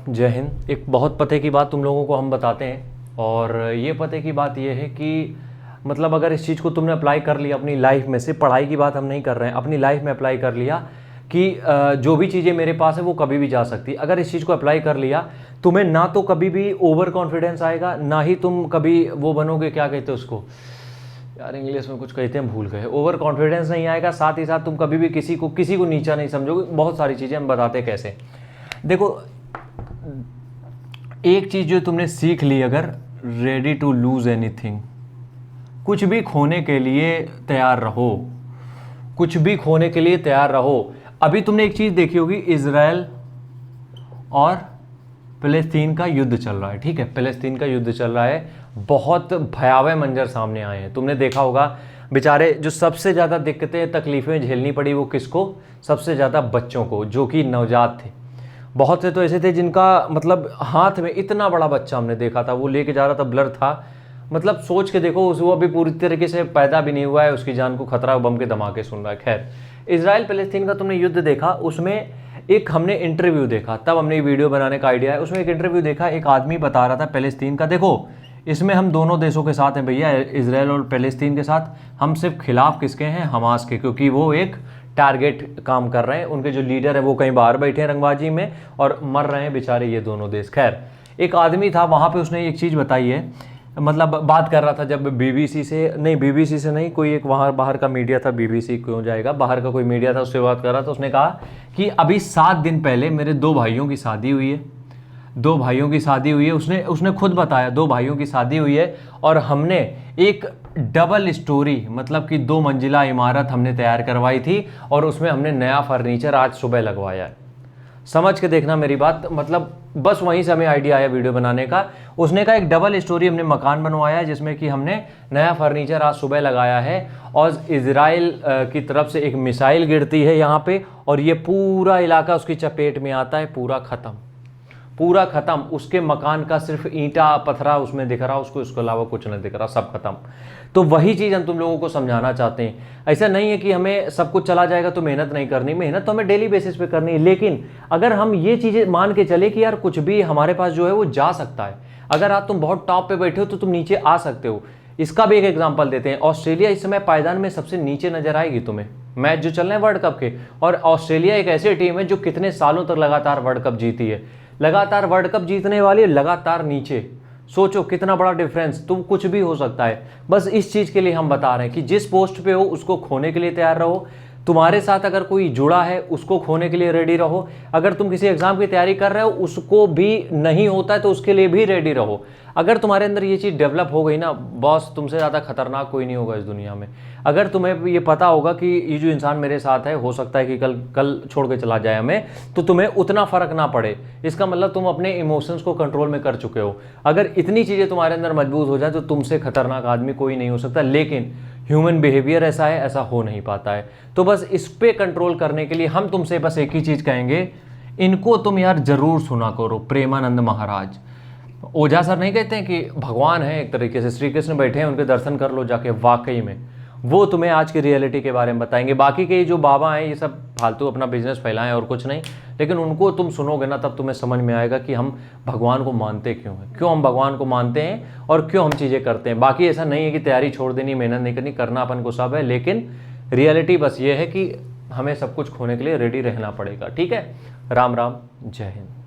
जय हिंद। एक बहुत पते की बात तुम लोगों को हम बताते हैं, और ये पते की बात ये है कि मतलब अगर इस चीज़ को तुमने अप्लाई कर लिया अपनी लाइफ में से, पढ़ाई की बात हम नहीं कर रहे हैं, अपनी लाइफ में अप्लाई कर लिया कि जो भी चीज़ें मेरे पास है वो कभी भी जा सकती। अगर इस चीज़ को अप्लाई कर लिया, तुम्हें ना तो कभी भी ओवर कॉन्फिडेंस आएगा, ना ही तुम कभी वो बनोगे, क्या कहते हैं उसको यार, इंग्लिश में कुछ कहते हैं भूल गए, ओवर कॉन्फिडेंस नहीं आएगा। साथ ही साथ तुम कभी भी किसी को नीचा नहीं समझोगे। बहुत सारी चीज़ें हम बताते हैं कैसे। देखो, एक चीज़ जो तुमने सीख ली, अगर रेडी टू लूज एनीथिंग, कुछ भी खोने के लिए तैयार रहो, कुछ भी खोने के लिए तैयार रहो। अभी तुमने एक चीज़ देखी होगी, इजराइल और फ़लस्तीन का युद्ध चल रहा है। ठीक है, फ़लस्तीन का युद्ध चल रहा है, बहुत भयावह मंजर सामने आए हैं। तुमने देखा होगा, बेचारे जो सबसे ज़्यादा दिक्कतें तकलीफ़ें झेलनी पड़ी वो किसको? सबसे ज़्यादा बच्चों को, जो कि नवजात थे। बहुत से तो ऐसे थे जिनका मतलब हाथ में इतना बड़ा बच्चा हमने देखा था, वो लेके जा रहा था, ब्लर था। मतलब सोच के देखो, वो अभी पूरी तरीके से पैदा भी नहीं हुआ है, उसकी जान को खतरा, बम के धमाके सुन रहा है। खैर, इजराइल फ़लस्तीन का तुमने युद्ध देखा, उसमें एक हमने इंटरव्यू देखा, तब हमने ये वीडियो बनाने का आइडिया है। उसमें एक इंटरव्यू देखा, एक आदमी बता रहा था फ़लस्तीन का, देखो इसमें हम दोनों देशों के साथ हैं भैया, इजराइल और फ़लस्तीन के साथ। हम सिर्फ खिलाफ किसके हैं? हमास के, क्योंकि वो एक टारगेट काम कर रहे हैं। उनके जो लीडर है वो कहीं बाहर बैठे हैं रंगबाजी में, और मर रहे हैं बेचारे ये दोनों देश। खैर, एक आदमी था वहाँ पे, उसने एक चीज़ बताई है, मतलब बात कर रहा था जब बीबीसी से नहीं, कोई एक वहाँ बाहर का मीडिया था, बीबीसी क्यों जाएगा, बाहर का कोई मीडिया था, उससे बात कर रहा था। उसने कहा कि अभी 7 दिन पहले मेरे 2 भाइयों की शादी हुई है, 2 भाइयों की शादी हुई है। उसने खुद बताया 2 भाइयों की शादी हुई है, और हमने एक डबल स्टोरी, मतलब कि 2 मंजिला इमारत हमने तैयार करवाई थी, और उसमें हमने नया फर्नीचर आज सुबह लगवाया है। समझ के देखना मेरी बात, मतलब बस वहीं से हमें आइडिया आया वीडियो बनाने का। उसने कहा एक डबल स्टोरी हमने मकान बनवाया है, जिसमें कि हमने नया फर्नीचर आज सुबह लगाया है, और इजराइल की तरफ से एक मिसाइल गिरती है यहाँ पे, और ये पूरा इलाका उसकी चपेट में आता है, पूरा ख़त्म, पूरा ख़त्म। उसके मकान का सिर्फ ईंटा पत्थरा उसमें दिख रहा, उसको इसके अलावा कुछ नहीं दिख रहा, सब खत्म। तो वही चीज़ हम तुम लोगों को समझाना चाहते हैं। ऐसा नहीं है कि हमें सब कुछ चला जाएगा तो मेहनत नहीं करनी, मेहनत तो हमें डेली बेसिस पे करनी है। लेकिन अगर हम ये चीज़ें मान के चले कि यार कुछ भी हमारे पास जो है वो जा सकता है, अगर आज तुम बहुत टॉप पे बैठे हो तो तुम नीचे आ सकते हो। इसका भी एक एग्जाम्पल देते हैं। ऑस्ट्रेलिया इस समय पायदान में सबसे नीचे नजर आएगी तुम्हें, मैच जो चल रहे हैं वर्ल्ड कप के, और ऑस्ट्रेलिया एक ऐसी टीम है जो कितने सालों तक लगातार वर्ल्ड कप जीती है, लगातार वर्ल्ड कप जीतने वाली, लगातार नीचे। सोचो कितना बड़ा डिफरेंस। तुम कुछ भी हो सकता है, बस इस चीज़ के लिए हम बता रहे हैं कि जिस पोस्ट पे हो उसको खोने के लिए तैयार रहो। तुम्हारे साथ अगर कोई जुड़ा है उसको खोने के लिए रेडी रहो। अगर तुम किसी एग्जाम की तैयारी कर रहे हो, उसको भी नहीं होता है तो उसके लिए भी रेडी रहो। अगर तुम्हारे अंदर ये चीज़ डेवलप हो गई ना बॉस, तुमसे ज़्यादा खतरनाक कोई नहीं होगा इस दुनिया में। अगर तुम्हें ये पता होगा कि ये जो इंसान मेरे साथ है, हो सकता है कि कल छोड़ के चला जाए हमें, तो तुम्हें उतना फ़र्क ना पड़े, इसका मतलब तुम अपने इमोशंस को कंट्रोल में कर चुके हो। अगर इतनी चीज़ें तुम्हारे अंदर मजबूत हो जाए तो तुमसे खतरनाक आदमी कोई नहीं हो सकता। लेकिन ह्यूमन बिहेवियर ऐसा है, ऐसा हो नहीं पाता है। तो बस इस पे कंट्रोल करने के लिए हम तुमसे बस एक ही चीज़ कहेंगे, इनको तुम यार ज़रूर सुना करो। प्रेमानंद महाराज, ओझा सर नहीं कहते हैं कि भगवान है एक तरीके से, श्री कृष्ण बैठे हैं, उनके दर्शन कर लो जाके, वाकई में वो तुम्हें आज की रियलिटी के बारे में बताएंगे। बाकी के जो बाबा हैं ये सब फालतू अपना बिजनेस फैलाएं और कुछ नहीं, लेकिन उनको तुम सुनोगे ना तब तुम्हें समझ में आएगा कि हम भगवान को मानते क्यों हैं, क्यों हम भगवान को मानते हैं और क्यों हम चीज़ें करते हैं। बाकी ऐसा नहीं है कि तैयारी छोड़ देनी, मेहनत नहीं करनी, करना अपन को सब है, लेकिन रियलिटी बस ये है कि हमें सब कुछ खोने के लिए रेडी रहना पड़ेगा। ठीक है, राम राम, जय हिंद।